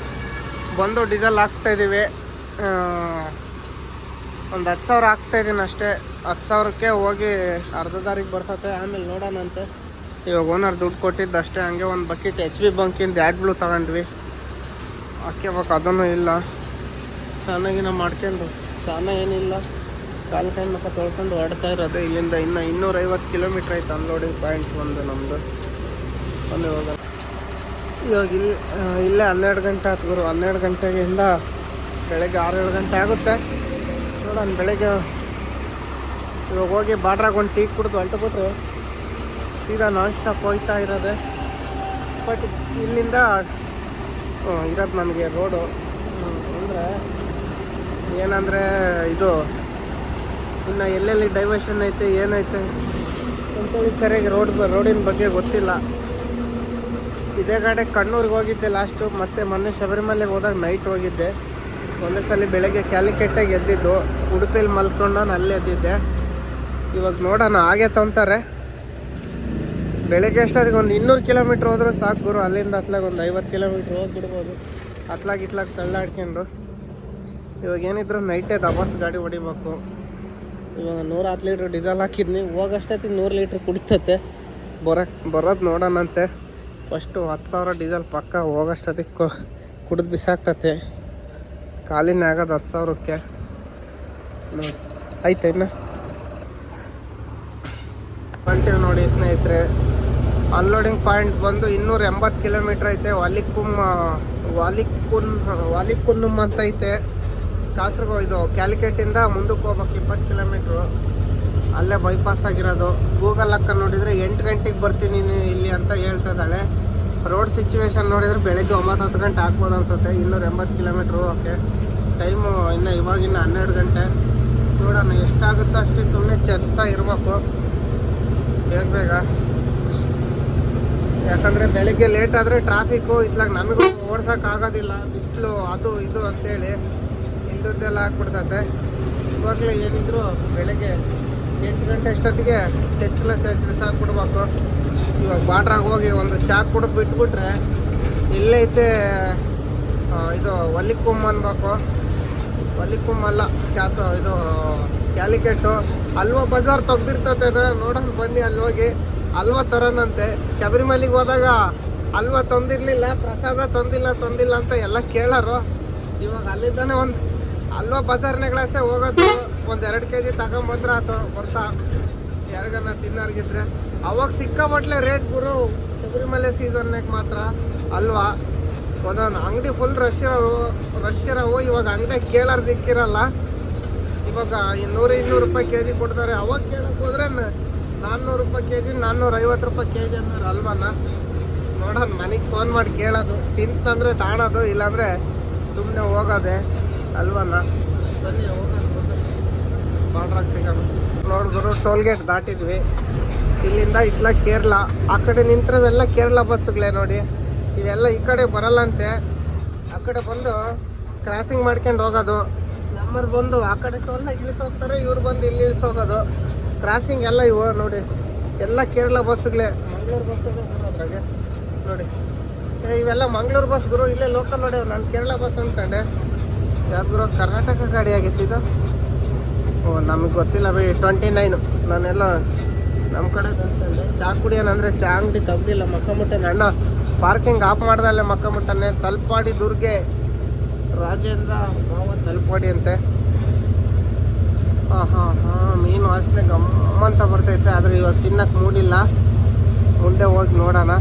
ಬಂದು ಡೀಸೆಲ್ ಹಾಕ್ಸ್ತಾಯಿದ್ದೀವಿ. ಒಂದು 10,000 ಹಾಕ್ಸ್ತಾಯಿದ್ದೀನಿ ಅಷ್ಟೇ. 10,000ಕ್ಕೆ ಹೋಗಿ ಅರ್ಧ ದಾರಿಗೆ ಬರ್ತತೆ. ಆಮೇಲೆ ನೋಡೋಣಂತೆ. ಇವಾಗ ಓನರ್ ದುಡ್ಡು ಕೊಟ್ಟಿದ್ದು ಅಷ್ಟೇ. ಹಂಗೆ ಒಂದು ಬಕೆಟ್ HB ಬಂಕಿಂದ AdBlue ತಗೊಂಡ್ವಿ. ಹಾಕ್ಯಬೇಕು, ಅದನ್ನು ಇಲ್ಲ. ಸ್ನಾನಗಿನ ಮಾಡ್ಕೊಂಡು, ಸ್ನಾನ ಏನಿಲ್ಲ, ಕಾಲು ಕೈ ಮುಖ ತೊಳ್ಕೊಂಡು ಹೊಡ್ತಾ ಇರೋದು. ಇಲ್ಲಿಂದ ಇನ್ನು 250 ಕಿಲೋಮೀಟ್ರ್ ಐತೆ ಅನ್ಲೋಡಿಂಗ್ ಪಾಯಿಂಟ್ ಒಂದು ನಮ್ಮದು. ಒಂದು ಹೋಗೋಣ. ಇವಾಗ ಇಲ್ಲೇ 12 ಗಂಟೆ ಆಯ್ತು ಗುರು. 12 ಗಂಟೆಗಿಂದ ಬೆಳಗ್ಗೆ 6-7 ಗಂಟೆ ಆಗುತ್ತೆ. ನೋಡೋಣ ಬೆಳಗ್ಗೆ ಇವಾಗ ಹೋಗಿ ಬಾಡ್ರಾಗ ಒಂದು ಟೀ ಕುಡಿದು ಹೊರಟುಬಿಟ್ರೆ ಸೀದಾ ನಾನ್ ಸ್ಟಾಪ್ ಹೋಗ್ತಾ ಇರೋದೆ. ಬಟ್ ಇಲ್ಲಿಂದ ಇರೋದು ನಮಗೆ ರೋಡು ಅಂದರೆ ಅಂತವ್ರೆ. ಏನಂದರೆ ಇದು ಇನ್ನು ಎಲ್ಲೆಲ್ಲಿ ಡೈವರ್ಷನ್ ಐತೆ ಏನೈತೆ ಅಂತೇಳಿ ಸರಿಯಾಗಿ ರೋಡಿನ ಬಗ್ಗೆ ಗೊತ್ತಿಲ್ಲ. ಇದೇ ಗಾಡಿ ಕಣ್ಣೂರಿಗೆ ಹೋಗಿದ್ದೆ ಲಾಸ್ಟು, ಮತ್ತು ಮೊನ್ನೆ ಶಬರಿಮಲೆಗೆ ಹೋದಾಗ ನೈಟ್ ಹೋಗಿದ್ದೆ. ಒಂದೇ ಸಲ ಬೆಳಗ್ಗೆ ಕ್ಯಾಲಿಕೆಟ್ಟಾಗಿ ಎದ್ದಿದ್ದು, ಉಡುಪಿಯಲ್ಲಿ ಮಲ್ಕೊಂಡು ಅಲ್ಲೇ ಎದ್ದಿದ್ದೆ. ಇವಾಗ ನೋಡೋಣ ಆಗೈತೆ ಅಂತಾರೆ. ಬೆಳಗ್ಗೆ ಅಷ್ಟೊತ್ತಿಗೆ ಒಂದು 200 ಕಿಲೋಮೀಟ್ರ್ ಹೋದ್ರೆ ಸಾಕು ಗುರು. ಅಲ್ಲಿಂದ ಹತ್ಲಾಗ ಒಂದು 50 ಕಿಲೋಮೀಟ್ರ್ ಹೋಗ್ಬಿಡ್ಬೋದು ಇತ್ಲಾಗ ತಳ್ಳಾಡ್ಕೊಂಡು. ಇವಾಗ ಏನಿದ್ರು ನೈಟೇ ದಬಾಸ್ ಗಾಡಿ ಹೊಡಿಬೇಕು. ಇವಾಗ 110 ಲೀಟ್ರ್ ಡೀಸೆಲ್ ಹಾಕಿದ್ನಿ, ಹೋಗೋಷ್ಟೊತ್ತಿಗೆ 100 ಲೀಟ್ರ್ ಕುಡಿತತೆ. ಬರೋದು ನೋಡೋಣಂತೆ. ಫಸ್ಟು 10,000 ಡೀಸೆಲ್ ಪಕ್ಕ ಹೋಗೋಷ್ಟೊತ್ತಿಗೆ ಕುಡಿದು ಬಿಸಾಕ್ತತೆ. ಖಾಲಿನೇ ಆಗೋದು 10,000ಕ್ಕೆ. ನೋಡಿ ಆಯ್ತಾ ಇನ್ನು ಕಂಟಿನ್ಯೂ ನೋಡಿ ಸ್ನೇಹಿತರೆ. ಅನ್ಲೋಡಿಂಗ್ ಪಾಯಿಂಟ್ ಬಂದು 280 ಕಿಲೋಮೀಟ್ರ್ ಐತೆ. ವಾಲಿಕುನ್ನಮ್ ಅಂತ ಐತೆ. ಕಾಸರಗೋಡು ಇದು ಕ್ಯಾಲಿಕೆಟಿಂದ ಮುಂದಕ್ಕೆ ಹೋಗ್ಬೇಕು 20 ಕಿಲೋಮೀಟ್ರು. ಅಲ್ಲೇ ಬೈಪಾಸ್ ಆಗಿರೋದು. ಗೂಗಲ್ ಅಕ್ಕ ನೋಡಿದರೆ 8 ಗಂಟೆಗೆ ಬರ್ತೀನಿ ಇಲ್ಲಿ ಅಂತ ಹೇಳ್ತಿದ್ದಾಳೆ. ರೋಡ್ ಸಿಚುವೇಶನ್ ನೋಡಿದರೆ ಬೆಳಗ್ಗೆ 9-10 ಗಂಟೆ ಆಗ್ಬೋದು ಅನ್ಸುತ್ತೆ. 280 ಕಿಲೋಮೀಟ್ರು. ಓಕೆ, ಟೈಮು ಇವಾಗಿನ್ನ 12 ಗಂಟೆ. ನೋಡೋಣ ಎಷ್ಟಾಗುತ್ತೋ ಅಷ್ಟು ಸುಮ್ಮನೆ ಚರ್ಚ್ತಾ ಇರಬೇಕು ಬೇಗ. ಯಾಕಂದರೆ ಬೆಳಗ್ಗೆ ಲೇಟ್ ಆದರೆ ಟ್ರಾಫಿಕ್ಕು ಇತ್ಲಾಗ ನಮಗೂ ಓಡ್ಸೋಕ್ಕಾಗೋದಿಲ್ಲ. ಬಿಸಿಲು ಅದು ಇದು ಅಂತೇಳಿ ಇಲ್ದದ್ದೆಲ್ಲ ಹಾಕ್ಬಿಡ್ತತೆ. ಇವಾಗಲೇ ಏನಿದ್ರು ಬೆಳಗ್ಗೆ 8 ಗಂಟೆ ಅಷ್ಟೊತ್ತಿಗೆ ಸಾಕ್ಬಿಡ್ಬೇಕು. ಇವಾಗ ಬಾಟ್ರಾಗ ಹೋಗಿ ಒಂದು ಚಾ ಕುಡಿದು ಬಿಟ್ಬಿಟ್ರೆ ಇಲ್ಲೈತೆ ಇದು ವಲಿಕುಮ್ ಅನ್ಬೇಕು. ವಲಿಕುಮ್ ಅಲ್ಲ, ಇದು ಕ್ಯಾಲಿಕೆಟು. ಅಲ್ವಾ ಬಜಾರ್ ತೆಗ್ದಿರ್ತತೆ ಅದು. ನೋಡೋಣ ಬನ್ನಿ ಅಲ್ಲಿ ಹೋಗಿ ಅಲ್ವಾ ತರೋಣಂತೆ. ಶಬರಿಮಲೆಗೆ ಹೋದಾಗ ಅಲ್ವಾ ತಂದಿರಲಿಲ್ಲ, ಪ್ರಸಾದ ತಂದಿಲ್ಲ ಅಂತ ಎಲ್ಲ ಕೇಳೋರು. ಇವಾಗ ಅಲ್ಲಿದ್ದಾನೆ ಒಂದು ಅಲ್ವಾ ಬಜಾರ್ನಾಗಳಷ್ಟೇ ಹೋಗೋದು. ಒಂದು 2 kg ತಗೊಂಬಂದ್ರೆ ಆಯ್ತು. ವರ್ಷ ಯಾರಿಗನ್ನ ತಿನ್ನೋರ್ಗಿದ್ರೆ ಅವಾಗ ಸಿಕ್ಕಾಬಟ್ಲೆ ರೇಟ್ ಗುರು. ಶಬರಿಮಲೆ ಸೀಸನ್ನಾಗ ಮಾತ್ರ ಅಲ್ವಾ ಒಂದೊಂದು ಅಂಗಡಿ ಫುಲ್ ರಶ್ ಇರೋವು. ಇವಾಗ ಅಂಗಡಿ ಕೇಳೋರು ಸಿಕ್ಕಿರಲ್ಲ. ಇವಾಗ 100-200 ರೂಪಾಯಿ ಕೆಜಿ ಕೊಡ್ತಾರೆ. ಅವಾಗ ಕೇಳಕ್ಕೆ ಹೋದ್ರೆ 400 ರೂಪಾಯಿ ಕೆಜಿ, 450 ರೂಪಾಯಿ ಕೆಜಿ ಅನ್ನೋರು ಅಲ್ವಾನ. ನೋಡೋದು ಮನೆಗೆ ಫೋನ್ ಮಾಡಿ ಕೇಳೋದು. ತಿಂತಂದ್ರೆ ತಾಣೋದು, ಇಲ್ಲಾಂದರೆ ಸುಮ್ಮನೆ ಹೋಗೋದೆ ಅಲ್ವನ. ಬನ್ನಿ ಹೋಗೋದು ಬಾಡ್ರಾಗ ಸಿಗೋದು. ನೋಡಿದ್ರು ಟೋಲ್ಗೇಟ್ ದಾಟಿದ್ವಿ. ಇಲ್ಲಿಂದ ಇತ್ಲಾಗ ಕೇರಳ. ಆ ಕಡೆ ನಿಂತಿರೋವೆಲ್ಲ ಕೇರಳ ಬಸ್ಸುಗಳೇ ನೋಡಿ. ಇವೆಲ್ಲ ಈ ಕಡೆ ಬರಲ್ಲಂತೆ. ಆ ಕಡೆ ಬಂದು ಕ್ರಾಸಿಂಗ್ ಮಾಡ್ಕೊಂಡು ಹೋಗೋದು. ನಮ್ಮರು ಬಂದು ಆ ಕಡೆ ಟೋಲ್ನಾಗ ಇಳಿಸೋಗ್ತಾರೆ, ಇವ್ರು ಬಂದು ಇಲ್ಲಿ ಇಳಿಸೋಗೋದು. ಕ್ರಾಸಿಂಗ್ ಎಲ್ಲ ಇವು ನೋಡಿ, ಎಲ್ಲ ಕೇರಳ ಬಸ್ಸುಗಳೇ. ಮಂಗಳೂರು ಬಸ್ಸುಗಳು ಅದ್ರಾಗೆ ನೋಡಿ. ಇವೆಲ್ಲ ಮಂಗಳೂರು ಬಸ್ ಗುರು. ಇಲ್ಲೇ ಲೋಕಲ್ ನೋಡಿ. ನಾನು ಕೇರಳ ಬಸ್ ಅಂದ್ಕೊಂಡೆ. ಯಾವ್ದು ಕರ್ನಾಟಕ ಗಾಡಿ ಆಗಿತ್ತು ಇದು. ನಮಗೆ ಗೊತ್ತಿಲ್ಲ ಬೈ. 29 ನಾನೆಲ್ಲ ನಮ್ಮ ಕಡೆ ಅಂದ್ಕೊಂಡೆ. ಚಾ ಕುಡಿಯೋಣಂದರೆ ಚಾ ಅಂಗಡಿ ತೆಗ್ದಿಲ್ಲ. ಮಕ್ಕಮುಟ್ಟೆ ಅಣ್ಣ ಪಾರ್ಕಿಂಗ್ ಆಫ್ ಮಾಡ್ದಲ್ಲೇ ಮಕ್ಕಮುಟ್ಟನೆ. ತಲಪಾಡಿ ದುರ್ಗೆ ರಾಜೇಂದ್ರ ಮಾವ ತಲಪಾಡಿ ಅಂತೆ. ಹಾಂ ಮೀನು ವಾಸನೆ ಗಮ್ಮಂತ ಬರ್ತೈತೆ. ಆದರೆ ಇವಾಗ ತಿನ್ನಕ್ಕೆ ಮೂಡಿಲ್ಲ. ಮುಂದೆ ಹೋಗಿ ನೋಡೋಣ.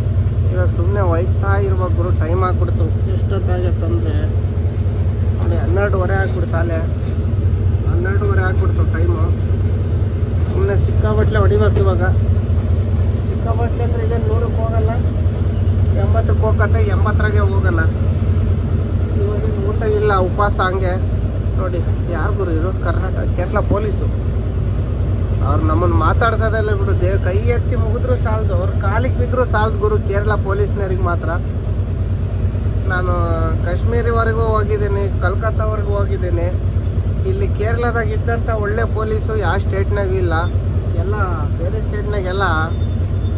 ಇವಾಗ ಸುಮ್ಮನೆ ಒಯ್ತಾ ಇರ್ಬೇಕು ಗುರು. ಟೈಮ್ ಆಗ್ಬಿಡ್ತು. ಎಷ್ಟೊತ್ತಾಗತ್ತಂದರೆ ಅಲ್ಲಿ 12:30 ಆಗ್ಬಿಡ್ತು. ಅಲ್ಲೇ 12:30 ಆಗ್ಬಿಡ್ತು ಟೈಮು. ಸುಮ್ಮನೆ ಸಿಕ್ಕಾಬಟ್ಲೆ ಹೊಡಿಬೇಕು ಇವಾಗ. ಸಿಕ್ಕಾಬಟ್ಲೆ ಅಂದರೆ ಇದೇನು 100ಕ್ಕೆ ಹೋಗಲ್ಲ, 80ಕ್ಕೆ ಹೋಗತ್ತೆ. 80ರಾಗೆ ಹೋಗೋಣ. ಇವಾಗ ಊಟ ಇಲ್ಲ, ಉಪವಾಸ ಹಂಗೆ ನೋಡಿ. ಯಾರು ಗುರು ಇದು? ಕೇರಳ ಪೊಲೀಸು. ಅವ್ರು ನಮ್ಮನ್ನು ಮಾತಾಡ್ಸೋದೆಲ್ಲ ಬಿಡು. ಕೈ ಎತ್ತಿ ಮುಗಿದ್ರು ಸಾಲದು, ಅವ್ರ ಕಾಲಿಗೆ ಬಿದ್ದರೂ ಸಾಲದು ಗುರು. ಕೇರಳ ಪೊಲೀಸ್ನವ್ರಿಗೆ ಮಾತ್ರ. ನಾನು ಕಾಶ್ಮೀರವರೆಗೂ ಹೋಗಿದ್ದೀನಿ, ಕಲ್ಕತ್ತಾವರೆಗೂ ಹೋಗಿದ್ದೀನಿ. ಇಲ್ಲಿ ಕೇರಳದಾಗ ಇದ್ದಂಥ ಒಳ್ಳೆ ಪೊಲೀಸು ಯಾವ ಸ್ಟೇಟ್ನಾಗೂ ಇಲ್ಲ. ಎಲ್ಲ ಬೇರೆ ಸ್ಟೇಟ್ನಾಗೆಲ್ಲ